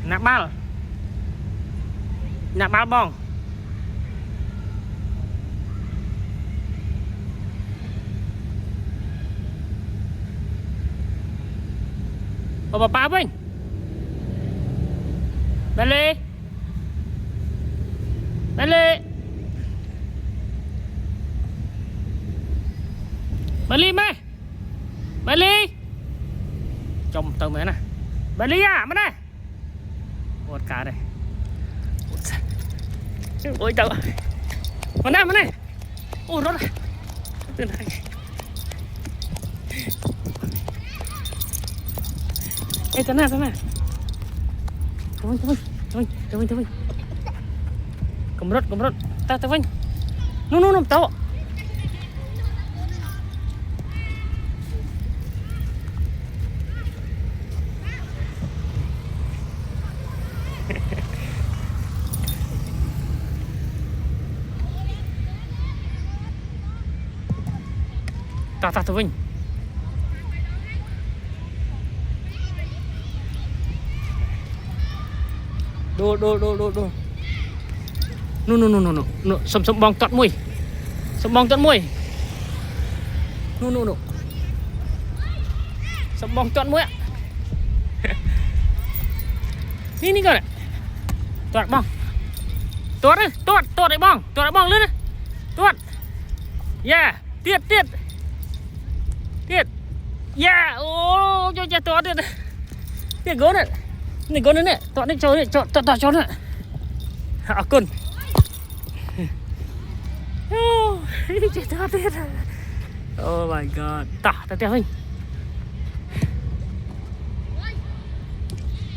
nạp bao bong bà ba bên bên lê bên lê bên lê mày bên lê chồng tao mẹ nè bên lê à bên này một cá đây ôi trời ơi bên này ôi nó này bên này ê tao nè tao vinh cầm rốt tao vinh nung tao tao vinh đồ no sầm bong tọt mùi no sầm bong tọt mùi ní coi này tọt bong tọt đấy bong lên tọt yeah tiết yeah ô cho tọt tiết gỗ này nè tọt cho nó à cơn oh my god ta